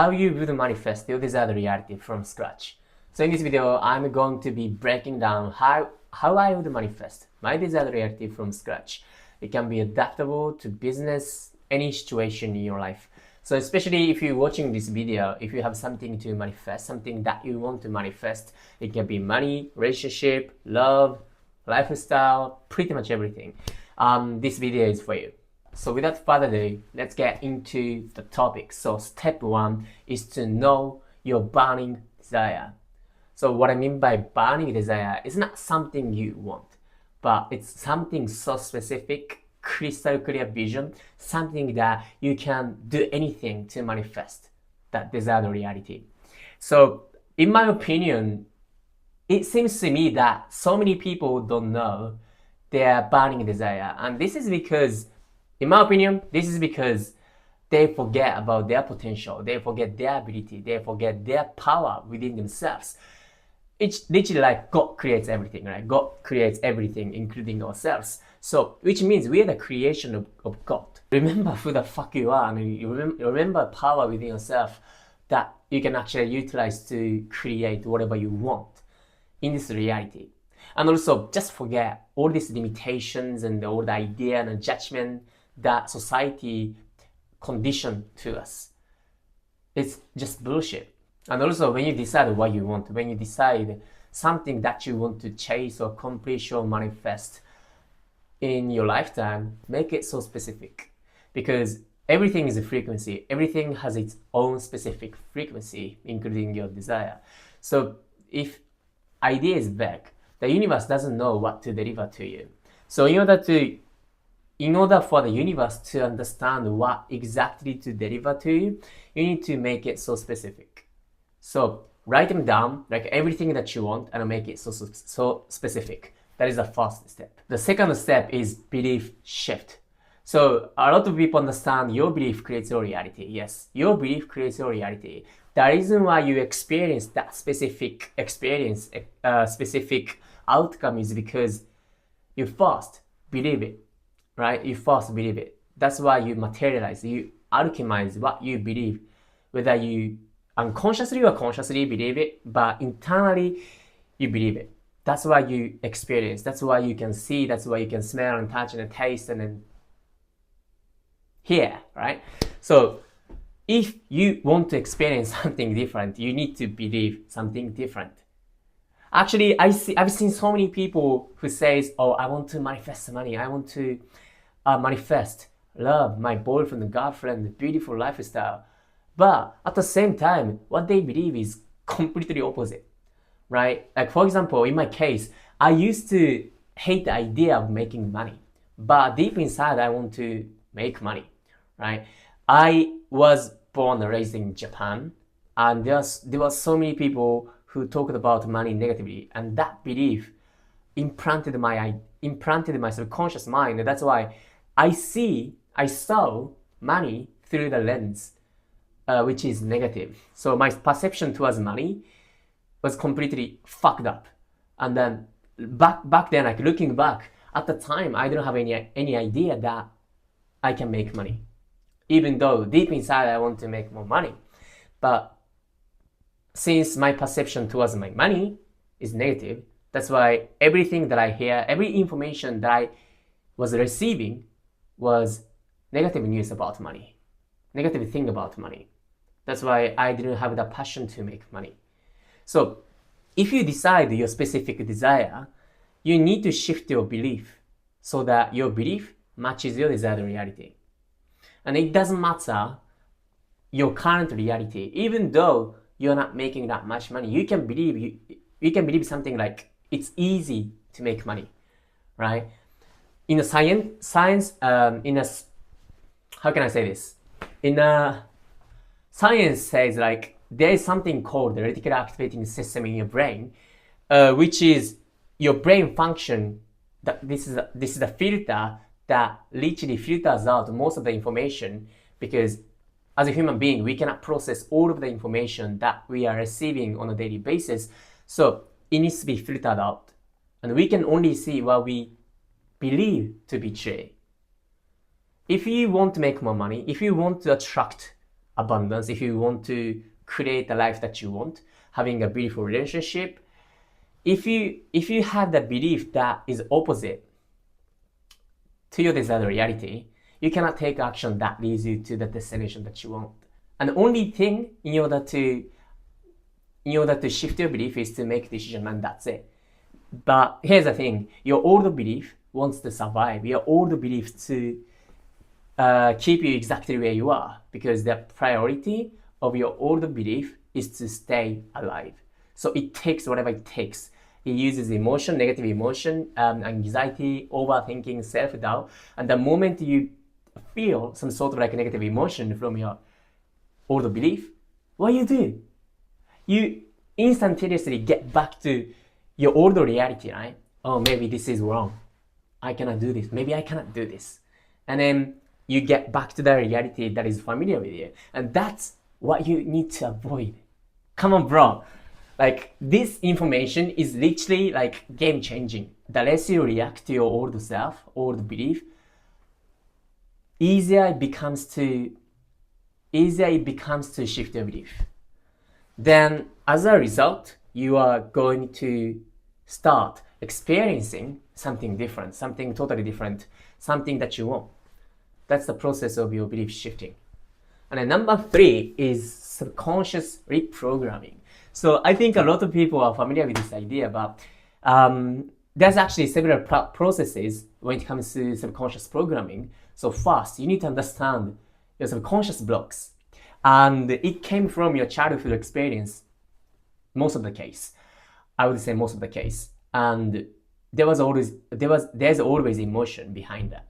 How you would manifest your desired reality from scratch. So in this video, I'm going to be breaking down how I would manifest my desired reality from scratch. It can be adaptable to business, any situation in your life. So especially if you're watching this video, if you have something to manifest, something that you want to manifest, it can be money, relationship, love, lifestyle, pretty much everything. This video is for you. So without further ado, let's get into the topic. So step one is to know your burning desire. So what I mean by burning desire is not something you want, but it's something so specific, crystal clear vision, something that you can do anything to manifest that desired reality. So in my opinion, it seems to me that so many people don't know their burning desire. And this is because, in my opinion, this is because they forget about their potential, they forget their ability, they forget their power within themselves. It's literally like God creates everything, right? God creates everything, including ourselves. So, which means we are the creation of God. Remember who the fuck you are, and you remember power within yourself that you can actually utilize to create whatever you want in this reality. And also, just forget all these limitations and all the idea and judgment that society conditioned to us. It's just bullshit. And also, when you decide what you want, when you decide something that you want to chase or accomplish or manifest in your lifetime, make it so specific. Because everything is a frequency. Everything has its own specific frequency, including your desire. So if idea is vague, the universe doesn't know what to deliver to you. So in order for the universe to understand what exactly to deliver to you, you need to make it so specific. So write them down, like everything that you want, and make it so specific. That is the first step. The second step is belief shift. So a lot of people understand your belief creates your reality. Yes, your belief creates your reality. The reason why you experience that specific experience, specific outcome is because you first believe it, right? You first believe it. That's why you materialize, you alchemize what you believe, whether you unconsciously or consciously believe it, but internally you believe it. That's why you experience, that's why you can see, that's why you can smell and touch and taste and then hear, right? So if you want to experience something different, you need to believe something different. Actually, I've seen so many people who says, oh, I want to manifest money, I want to manifest love, my boyfriend, girlfriend, beautiful lifestyle. But at the same time, what they believe is completely opposite, right? Like for example, in my case, I used to hate the idea of making money, but deep inside, I want to make money, right? I was born and raised in Japan, and there were so many people who talked about money negatively, and that belief implanted my subconscious mind. And that's why I saw money through the lens, which is negative. So my perception towards money was completely fucked up. And then back then, like looking back at the time, I didn't have any idea that I can make money, even though deep inside I want to make more money. But since my perception towards my money is negative, that's why everything that I hear, every information that I was receiving was negative news about money, negative thing about money. That's why I didn't have the passion to make money. So if you decide your specific desire, you need to shift your belief so that your belief matches your desired reality. And it doesn't matter your current reality, even though you're not making that much money, you can believe something like it's easy to make money, right? In a science, how can I say this? Science says like there is something called the reticular activating system in your brain, which is your brain function. That this is the filter that literally filters out most of the information, because as a human being, we cannot process all of the information that we are receiving on a daily basis. So it needs to be filtered out. And we can only see what we believe to be true. If you want to make more money, if you want to attract abundance, if you want to create the life that you want, having a beautiful relationship, if you have the belief that is opposite to your desired reality, you cannot take action that leads you to the destination that you want. And the only thing in order to shift your belief is to make a decision, and that's it. But here's the thing: your old belief wants to survive. Your old belief to keep you exactly where you are, because the priority of your old belief is to stay alive. So it takes whatever it takes. It uses emotion, negative emotion, anxiety, overthinking, self-doubt. And the moment you feel some sort of like negative emotion from your old belief, what do? You instantaneously get back to your old reality, right? Oh, maybe this is wrong. I cannot do this. Maybe I cannot do this. And then you get back to the reality that is familiar with you. And that's what you need to avoid. Come on, bro. Like, this information is literally like game changing. The less you react to your old self, old belief, easier it becomes to shift your belief. Then as a result, you are going to start experiencing something different, something totally different, something that you want. That's the process of your belief shifting. And then number 3 is subconscious reprogramming. So I think a lot of people are familiar with this idea, but there's actually several processes when it comes to subconscious programming. So first, you need to understand your subconscious blocks. And it came from your childhood experience, most of the case. I would say most of the case. And there's always emotion behind that.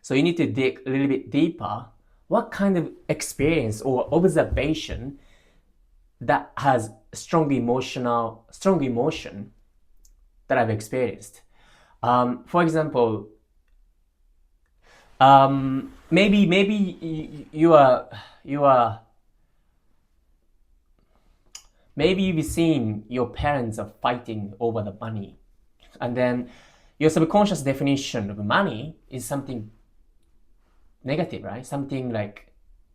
So you need to dig a little bit deeper. What kind of experience or observation that has strong emotion that I've experienced? For example, maybe you've seen your parents are fighting over the money, and then your subconscious definition of money is something negative, right? Something like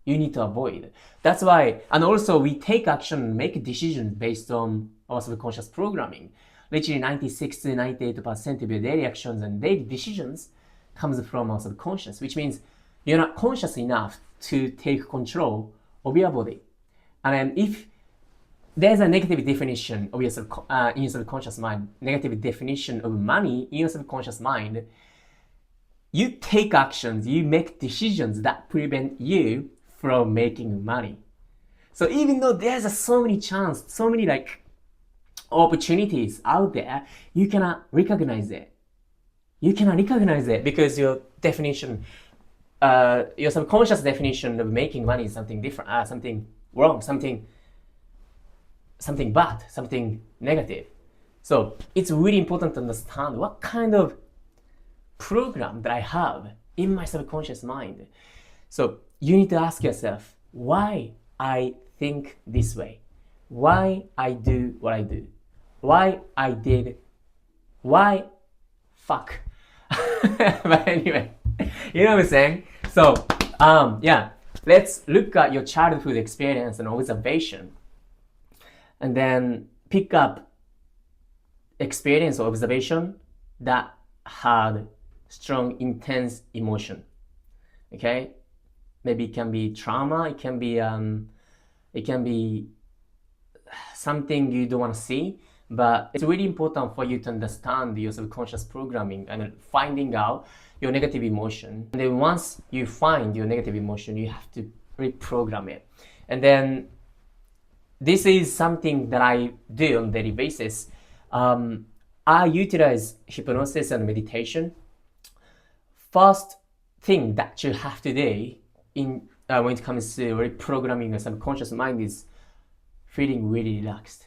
you need to avoid. That's why, and also we take action, make decisions based on our subconscious programming. Literally 96 to 98% of your daily actions and daily decisions comes from our subconscious, which means you're not conscious enough to take control of your body. And then if there's a negative definition of in your subconscious mind, negative definition of money in your subconscious mind, you take actions, you make decisions that prevent you from making money. So even though there's so many chances, so many like opportunities out there, you cannot recognize it. You cannot recognize it because your definition, your subconscious definition of making money is something different, something wrong, something bad, something negative. So it's really important to understand what kind of program that I have in my subconscious mind. So you need to ask yourself why I think this way, why I do what I do, why fuck. But anyway, you know what I'm saying? So yeah, let's look at your childhood experience and observation, and then pick up experience or observation that had strong, intense emotion. Okay, maybe it can be trauma. It can be something you don't want to see. But it's really important for you to understand your subconscious programming and finding out your negative emotion. And then once you find your negative emotion, you have to reprogram it. And then this is something that I do on a daily basis. I utilize hypnosis and meditation. First thing that you have to do when it comes to reprogramming your subconscious mind is feeling really relaxed.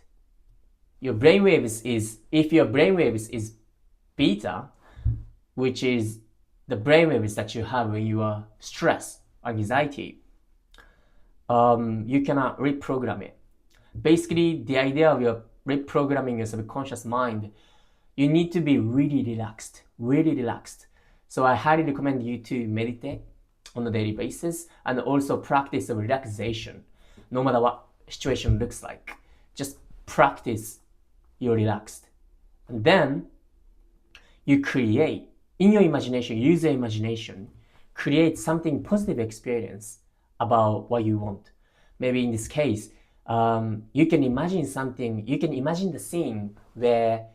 Your brainwaves if your brainwaves is beta, which is the brainwaves that you have when you are stressed, anxiety, you cannot reprogram it. Basically, the idea of your reprogramming your subconscious mind, you need to be really relaxed, really relaxed. So I highly recommend you to meditate. on a daily basis, and also practice of relaxation, no matter what situation looks like. Just practice you're relaxed. And then you create, in your imagination, use your imagination, create something positive experience about what you want. Maybe in this case, you can imagine something, you can imagine the scene where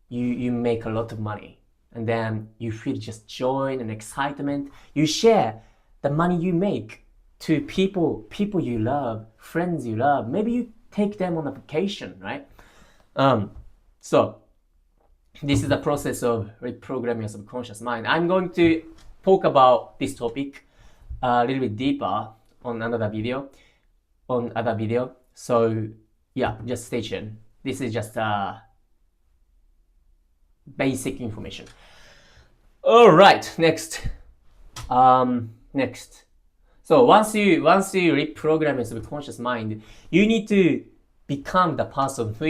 you make a lot of money, and then you feel just joy and excitement. You share the money you make to people you love, friends you love. Maybe you take them on a vacation, right? So this is the process of reprogramming your subconscious mind. I'm going to talk about this topic a little bit deeper on another video, So yeah, just stay tuned. This is just basic information. All right, next. So once you reprogram your subconscious mind, you need to become the person who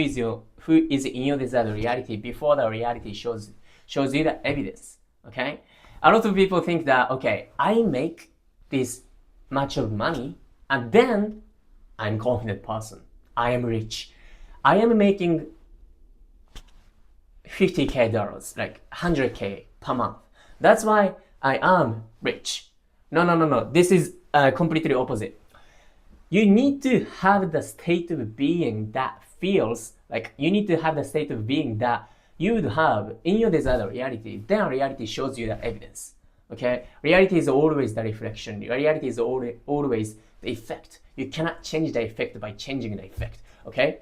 is in your desired reality before the reality shows you the evidence. Okay, a lot of people think that, okay, I make this much of money and then I'm confident person. I am rich. I am making $50,000, like $100K per month. That's why I am rich. No. This is completely opposite. You need to have the state of being that feels like you need to have the state of being that you would have in your desired reality. Then reality shows you the evidence. Okay, reality is always the reflection. Reality is always the effect. You cannot change the effect by changing the effect. Okay,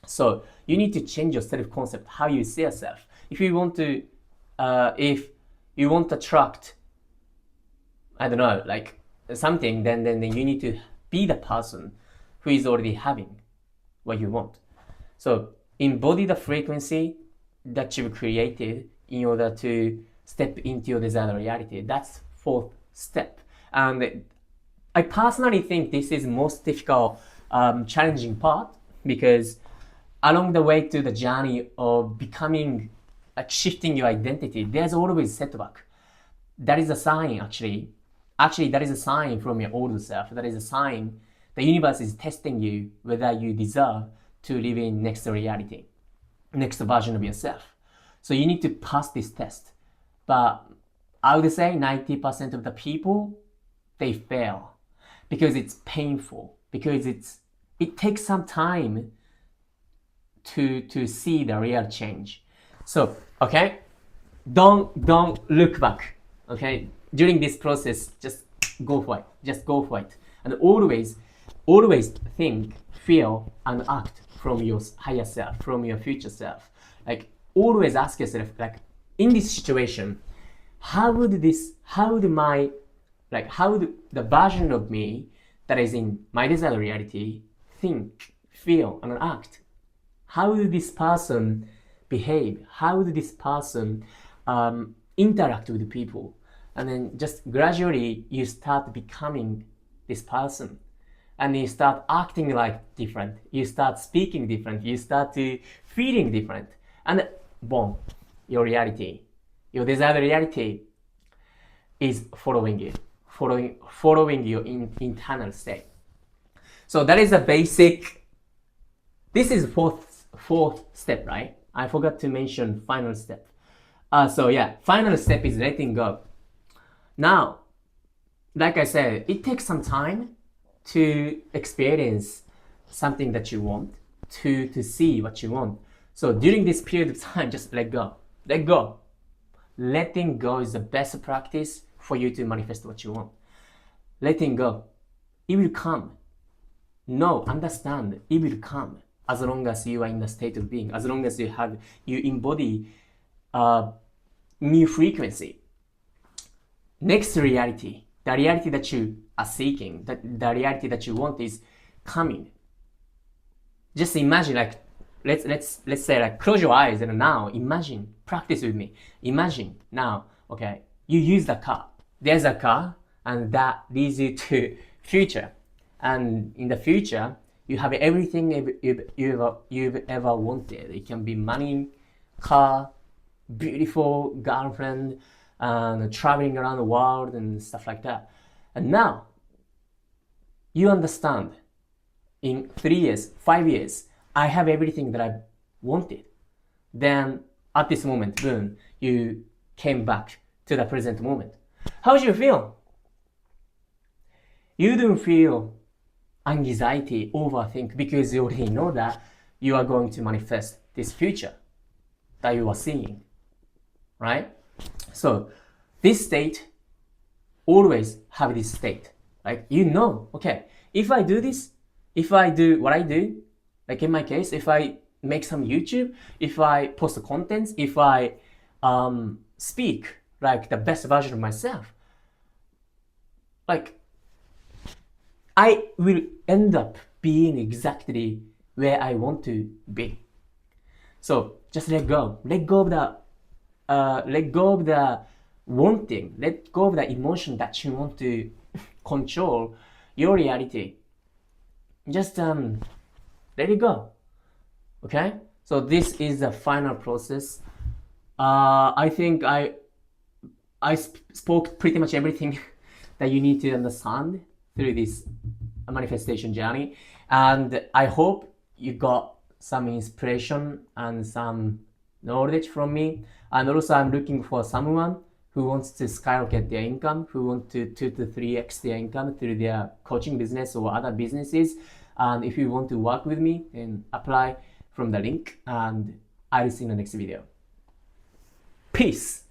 so you need to change your self-concept, how you see yourself. If you want to attract, I don't know, like something, then you need to be the person who is already having what you want. So embody the frequency that you've created in order to step into your desired reality. That's fourth step. And I personally think this is most difficult, challenging part, because along the way to the journey of becoming, like shifting your identity, there's always setback. That is a sign, actually, that is a sign from your older self. That is a sign the universe is testing you whether you deserve to live in next reality, next version of yourself. So you need to pass this test. But I would say 90% of the people, they fail because it's painful, because it takes some time to see the real change. So, okay, don't look back. Okay, during this process, just go for it, and always think, feel, and act from your higher self, from your future self. Like always ask yourself, like in this situation, how would the version of me that is in my desired reality think, feel, and act? How would this person behave? How would this person interact with people? And then just gradually you start becoming this person, and you start acting like different, you start speaking different, you start to feeling different, and boom, your reality, your desired reality is following your internal state. So that is a basic. This is fourth step, right? I forgot to mention final step. So yeah, final step is letting go. Now, like I said, it takes some time to experience something that you want, to see what you want. So during this period of time, just let go. Letting go is the best practice for you to manifest what you want. Letting go, it will come. No, understand, it will come as long as you are in the state of being, as long as you embody new frequency. Next reality, the reality that you are seeking, the reality that you want is coming. Just imagine, like, let's say, like, close your eyes and now imagine, practice with me. Imagine now, okay, you use the car. There's a car, and that leads you to future. And in the future, you have everything you've ever wanted. It can be money, car, beautiful girlfriend, and traveling around the world and stuff like that. And now you understand in 3 years, 5 years, I have everything that I wanted. Then at this moment, boom, you came back to the present moment. How do you feel? You don't feel anxiety, overthink, because you already know that you are going to manifest this future that you are seeing, right? So this state, always have this state. Like, you know, okay, if I do this, if I do what I do, like in my case, if I make some YouTube, if I post contents, if I speak like the best version of myself, like I will end up being exactly where I want to be. So just let go. Let go of the wanting. Let go of the emotion that you want to control your reality. Just let it go. Okay. So this is the final process. I think I spoke pretty much everything that you need to understand through this manifestation journey, and I hope you got some inspiration and some knowledge from me. And also, I'm looking for someone who wants to skyrocket their income, who want to 2 to 3x their income through their coaching business or other businesses. And if you want to work with me, then apply from the link, and I'll see you in the next video. Peace.